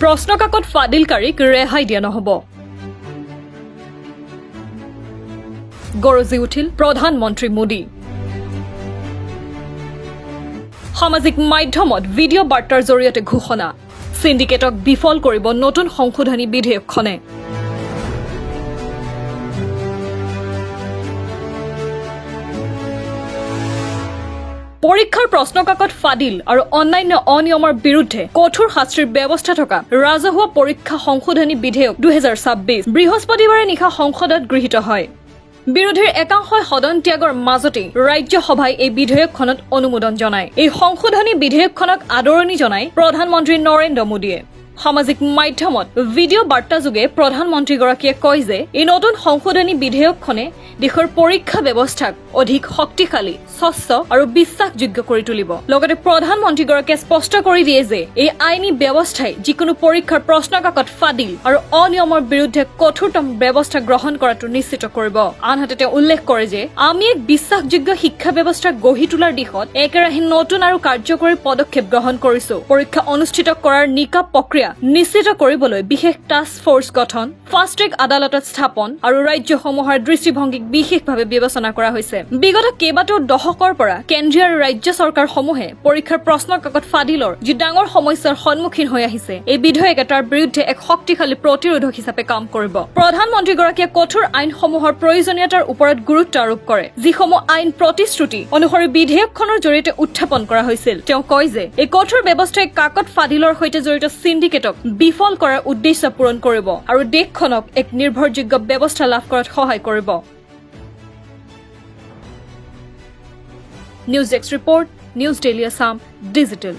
প্ৰশ্নকাকত ফাদিলকাৰীক ৰেহাই দিয়া নহ'ব। গৰজি উঠিল প্ৰধানমন্ত্ৰী মোদী। সামাজিক মাধ্যমত ভিডিঅ' বাৰ্তাৰ জৰিয়তে ঘোষণা, সিন্ডিকেটক বিফল কৰিব নতুন সংশোধনী বিধেয়কখনে। পৰীক্ষাৰ প্ৰশ্নকাকত ফাদিল আৰু অন্যান্য অনিয়মৰ বিৰুদ্ধে কঠোৰ শাস্তিৰ ব্যৱস্থা থকা ৰাজহুৱা পৰীক্ষা সংশোধনী বিধেয়ক 2026 বৃহস্পতিবাৰে নিশা সংসদত গৃহীত হয়। বিৰোধীৰ একাংশই সদন ত্যাগৰ মাজতেই ৰাজ্যসভাই এই বিধেয়কখনত অনুমোদন জনায়। এই সংশোধনী বিধেয়কখনক আদৰণি জনাই প্ৰধানমন্ত্ৰী নৰেন্দ্ৰ মোদীয়ে সামাজিক মাধ্যমত ভিডিঅ' বাৰ্তাযোগে প্ৰধানমন্ত্ৰীগৰাকীয়ে কয় যে এই নতুন সংশোধনী বিধেয়কখনে দেশৰ পৰীক্ষা ব্যৱস্থাক অধিক শক্তিশালী, স্বচ্ছ আৰু বিশ্বাসযোগ্য কৰি তুলিব। লগতে প্ৰধানমন্ত্ৰীগৰাকীয়ে স্পষ্ট কৰি দিয়ে যে এই আইনী ব্যৱস্থাই যিকোনো পৰীক্ষাৰ প্ৰশ্নকাকত ফাদিল আৰু অনিয়মৰ বিৰুদ্ধে কঠোৰতম ব্যৱস্থা গ্ৰহণ কৰাটো নিশ্চিত কৰিব। আনহাতে তেওঁ উল্লেখ কৰে যে আমি এক বিশ্বাসযোগ্য শিক্ষা ব্যৱস্থা গঢ়ি তোলাৰ দিশত একেৰাহে নতুন আৰু কাৰ্যকৰী পদক্ষেপ গ্ৰহণ কৰিছো। পৰীক্ষা অনুষ্ঠিত কৰাৰ নিকা প্ৰক্ৰিয়া নিশ্চিত কৰিবলৈ বিশেষ টাস্ক ফৰ্চ গঠন, ফাষ্ট ট্ৰেক আদালতত স্থাপন আৰু ৰাজ্যসমূহৰ দৃষ্টিভংগীক বিশেষভাৱে বিবেচনা কৰা হৈছে। বিগত কেইবাটাও দশকৰ পৰা কেন্দ্ৰীয় আৰু ৰাজ্য চৰকাৰসমূহে পৰীক্ষাৰ প্ৰশ্নকাকত ফাদিলৰ যি ডাঙৰ সমস্যাৰ সন্মুখীন হৈ আহিছে, এই বিধেয়কে তাৰ বিৰুদ্ধে এক শক্তিশালী প্ৰতিৰোধক হিচাপে কাম কৰিব। প্ৰধানমন্ত্ৰীগৰাকীয়ে কঠোৰ আইনসমূহৰ প্ৰয়োজনীয়তাৰ ওপৰত গুৰুত্ব আৰোপ কৰে, যিসমূহ আইন প্ৰতিশ্ৰুতি অনুসৰি বিধেয়কখনৰ জৰিয়তে উত্থাপন কৰা হৈছিল। তেওঁ কয় যে এই কঠোৰ ব্যৱস্থাই কাকত ফাদিলৰ সৈতে জড়িত সিন্ডিকেটক বিফল কৰাৰ উদ্দেশ্য পূৰণ কৰিব আৰু দেশখনক এক নিৰ্ভৰযোগ্য ব্যৱস্থা লাভ কৰাত সহায় কৰিব। News desk report, news daily Assam digital.